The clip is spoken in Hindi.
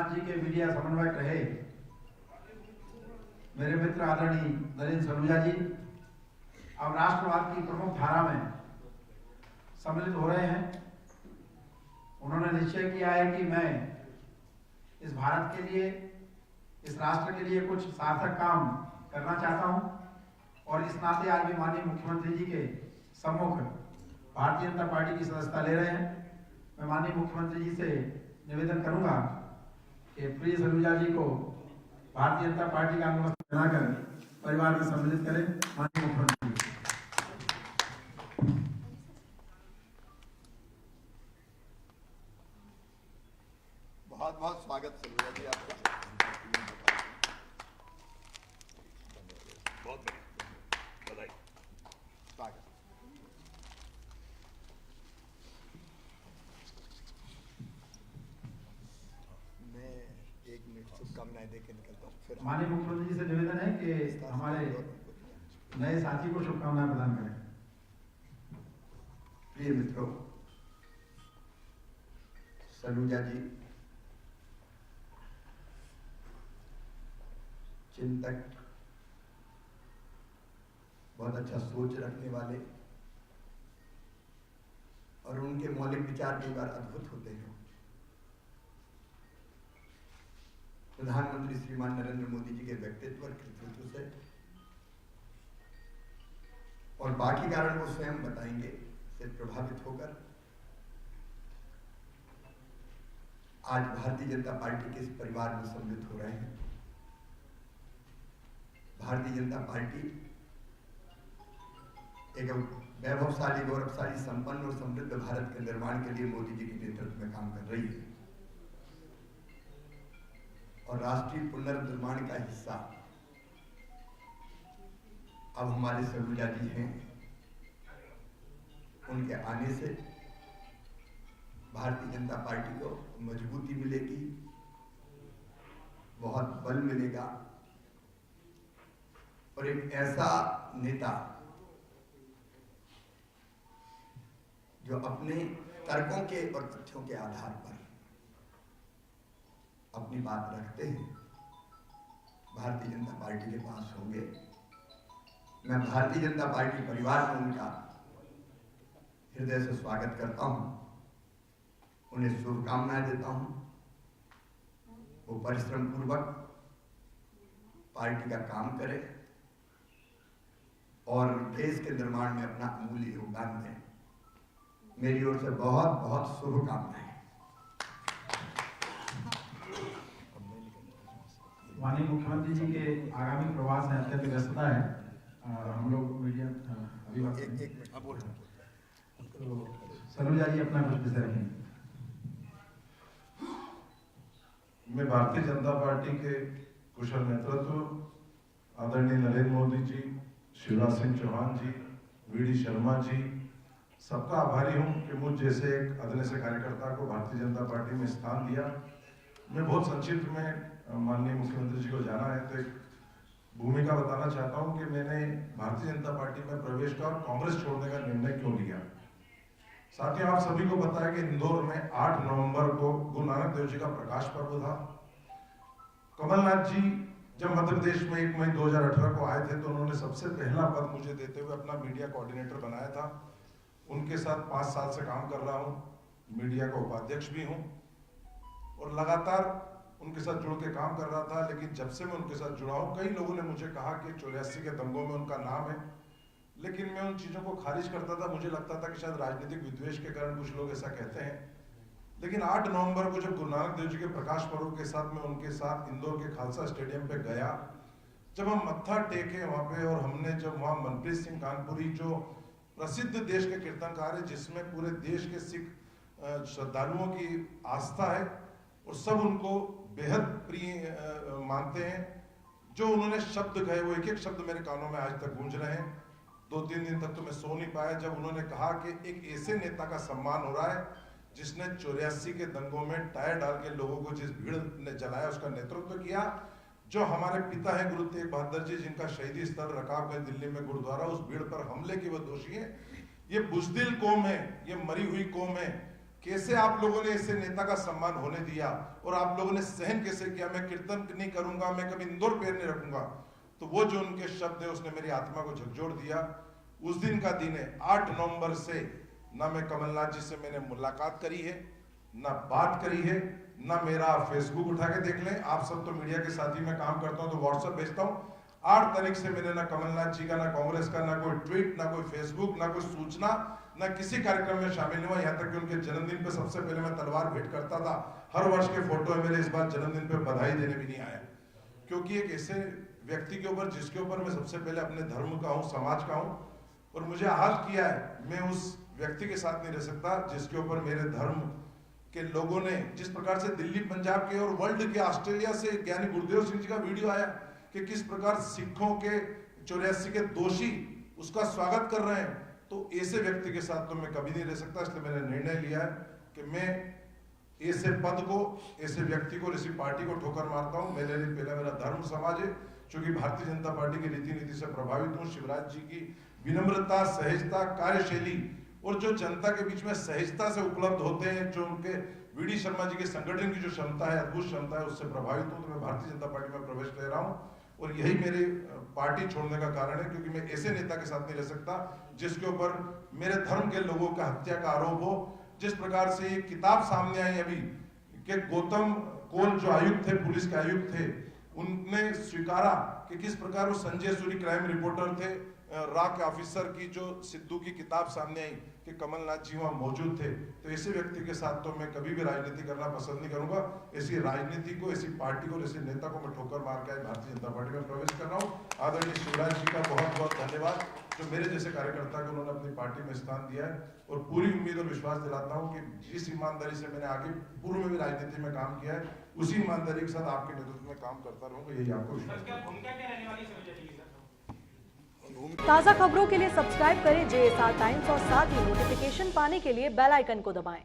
कमलनाथ जी के मीडिया समन्वयक रहे मेरे मित्र आदरणीय नरेंद्र सलूजा जी अब राष्ट्रवाद की प्रमुख धारा में सम्मिलित हो रहे हैं। उन्होंने निश्चय किया है कि मैं इस भारत के लिए, इस राष्ट्र के लिए कुछ सार्थक काम करना चाहता हूं और इस नाते आज भी माननीय मुख्यमंत्री जी के सम्मुख भारतीय जनता पार्टी की सदस्यता ले रहे हैं। मैं माननीय मुख्यमंत्री जी से निवेदन करूंगा कि प्रिय सलूजा जी को भारतीय जनता पार्टी का अंग बनाकर परिवार में सम्मिलित करें। माननीय मुख्यमंत्री बहुत बहुत स्वागत सलूजा जी आपका। बहुत बधाई, स्वागत। मैं 1 मिनट शुभकामनाएं देके निकलता हूँ। फिर माननीय मुख्यमंत्री जी से निवेदन है कि हमारे नए साथी को शुभकामनाएं प्रदान करें। प्रिय मित्रों, सलूजा जी चिंतक, बहुत अच्छा सोच रखने वाले और उनके मौलिक विचार कई बार अद्भुत होते हैं। प्रधानमंत्री श्रीमान नरेंद्र मोदी जी के व्यक्तित्व और कृतित्व से और बाकी कारण वो स्वयं बताएंगे से प्रभावित होकर आज भारतीय जनता पार्टी के इस परिवार में सम्मिलित हो रहे हैं। भारतीय जनता पार्टी एक वैभवशाली, गौरवशाली, संपन्न और समृद्ध भारत के निर्माण के लिए मोदी जी के नेतृत्व में काम कर रही है और राष्ट्रीय पुनर्निर्माण का हिस्सा अब हमारे सलूजा जी हैं। उनके आने से भारतीय जनता पार्टी को मजबूती मिलेगी, बहुत बल मिलेगा और एक ऐसा नेता जो अपने तर्कों के और तथ्यों के आधार पर अपनी बात रखते हैं, भारतीय जनता पार्टी के पास होंगे। मैं भारतीय जनता पार्टी परिवार में उनका हृदय से स्वागत करता हूं, उन्हें शुभकामनाएं देता हूं। वो परिश्रम पूर्वक पार्टी का काम करें और देश के निर्माण में अपना अमूल्य योगदान दें। मेरी ओर से बहुत बहुत शुभकामनाएं। माननीय मुख्यमंत्री जी के आगामी प्रवास में अत्यंत व्यस्तता है। हम लोग मीडिया अभिभाषण तो सलूजा जी अपना कुछ विषय रखें। मैं भारतीय जनता पार्टी के कुशल नेतृत्व आदरणीय नरेंद्र मोदी जी, शिवराज सिंह चौहान जी, वीडी शर्मा जी, सबका आभारी हूं कि मुझ जैसे एक अदन्य से कार्यकर्ता को भारतीय जनता पार्टी में स्थान दिया। मैं बहुत संक्षिप्त में माननीय मुख्यमंत्री जी को जाना है तो एक भूमिका बताना चाहता हूं कि मैंने भारतीय जनता पार्टी में प्रवेश का और कांग्रेस छोड़ने का निर्णय क्यों लिया। साथियों, आप सभी को पता है कि इंदौर में 8 नवंबर को गुरु नानक देव जी का प्रकाश पर्व था। कमलनाथ जी जब मध्य प्रदेश में 1 मई 2018 को आए थे तो उन्होंने सबसे पहला पद मुझे देते हुए अपना मीडिया कोऑर्डिनेटर बनाया था। उनके साथ 5 साल से काम कर रहा हूं, मीडिया का उपाध्यक्ष भी हूं और लगातार उनके साथ जुड़ के काम कर रहा था। लेकिन जब से मैं उनके साथ जुड़ा हूं, कई लोगों ने मुझे कहा कि 84 के दंगों में उनका नाम है, लेकिन मैं उन चीज़ों को खारिज करता था। मुझे लगता था कि शायद राजनीतिक विद्वेष के कारण कुछ लोग ऐसा कहते हैं। लेकिन 8 नवंबर को जब गुरु नानक देव जी के प्रकाश पर्व के साथ मैं उनके साथ इंदौर के खालसा स्टेडियम पे गया, जब हम मत्था टेके वहाँ पे और हमने जब वहाँ मनप्रीत सिंह कानपुरी जो प्रसिद्ध देश के कीर्तनकार है, जिसमें पूरे देश के सिख श्रद्धालुओं की आस्था है और सब उनको बेहद प्रिय मानते हैं, जो उन्होंने शब्द कहे वो एक एक शब्द मेरे कानों में आज तक गूंज रहे हैं। 2-3 दिन तक तो मैं सो नहीं पाया जब उन्होंने कहा कि एक ऐसे नेता का सम्मान हो रहा है जिसने 84 के दंगों में टायर डाल के लोगों को जिस भीड़ ने जलाया उसका नेतृत्व किया, जो हमारे पिता हैं गुरु तेग बहादुर जी जिनका शहीदी स्थल रकाबगंज दिल्ली में गुरुद्वारा, उस भीड़ पर हमले के वो दोषी हैं। ये बुजदिल कौम है, ये मरी हुई कौम है कैसे आप लोगों ने ऐसे नेता का सम्मान होने दिया और आप लोगों ने सहन कैसे किया। मैं कीर्तन नहीं करूंगा, मैं कभी इंदौर पैर नहीं रखूंगा, तो वो जो उनके शब्द है उसने मेरी आत्मा को झकझोर दिया। उस दिन का दिन है 8 नवंबर से ना मैं कमलनाथ जी से मैंने मुलाकात करी है, ना बात करी है, ना मेरा फेसबुक उठा के देख लें। आप सब तो मीडिया के साथी में काम करता हूं तो व्हाट्सएप भेजता हूं। 8 तारीख से मैंने ना कमलनाथ जी का, ना कांग्रेस का, ना कोई ट्वीट, ना कोई फेसबुक, ना कोई सूचना, ना किसी कार्यक्रम में शामिल नहीं हुआ। यहाँ तक कि उनके जन्मदिन पे सबसे पहले मैं तलवार भेंट करता था। हर वर्ष के फोटो है मेरे, इस बार जन्मदिन पे बधाई देने भी नहीं आया, क्योंकि एक ऐसे व्यक्ति के ऊपर जिसके ऊपर मैं सबसे पहले अपने धर्म का हूँ, समाज का हूँ, और मुझे आहत किया है, मैं उस व्यक्ति के साथ नहीं रह सकता जिसके ऊपर मेरे धर्म के लोगों ने जिस प्रकार से दिल्ली, पंजाब के और वर्ल्ड के, ऑस्ट्रेलिया से ज्ञानी गुरुदेव सिंह जी का वीडियो आया कि किस प्रकार सिखों के 84 के दोषी उसका स्वागत कर रहे हैं, तो ऐसे व्यक्ति के साथ तो मैं कभी नहीं रह सकता। इसलिए मैंने निर्णय लिया है कि मैं ऐसे पद को, ऐसे व्यक्ति को, ऐसी पार्टी को ठोकर मारता हूं। मेरे लिए पहला मेरा धर्म समाज है, क्योंकि भारतीय जनता पार्टी की रीति नीति से प्रभावित हूं। शिवराज जी की विनम्रता, सहजता, कार्यशैली और जो जनता के बीच में सहजता से उपलब्ध होते हैं, जो उनके वीडी शर्मा जी के संगठन की जो क्षमता है, अद्भुत क्षमता है, उससे प्रभावित हूं। तो मैं भारतीय जनता पार्टी में प्रवेश ले रहा हूं और यही मेरे पार्टी छोड़ने का कारण है, क्योंकि मैं ऐसे नेता के साथ नहीं रह सकता जिसके ऊपर मेरे धर्म के लोगों का हत्या का आरोप हो। जिस प्रकार से ये किताब सामने आई अभी कि गौतम कोल जो आयुक्त थे, पुलिस के आयुक्त थे, उनने स्वीकारा कि किस प्रकार वो संजय सूरी क्राइम रिपोर्टर थे, रा के ऑफिसर की जो सिद्धू की किताब सामने आई कि कमलनाथ जी वहां मौजूद थे। तो ऐसे व्यक्ति के साथ तो मैं कभी भी राजनीति करना पसंद नहीं करूंगा। ऐसी राजनीति को, ऐसी पार्टी को, ऐसे नेता को मैं ठोकर मार के भारतीय जनता पार्टी में प्रवेश कर रहा हूँ। आदरणीय शिवराज जी का बहुत बहुत धन्यवाद, जो मेरे जैसे कार्यकर्ता को उन्होंने अपनी पार्टी में स्थान दिया है, और पूरी उम्मीद और विश्वास दिलाता हूँ कि जिस ईमानदारी से मैंने आगे पूर्व में भी राजनीति में काम किया है, उसी ईमानदारी के साथ आपके नेतृत्व में काम करता रहूंगा, यही आपको विश्वास। ताज़ा खबरों के लिए सब्सक्राइब करें JSR टाइम्स और साथ ही नोटिफिकेशन पाने के लिए बेल आइकन को दबाएं।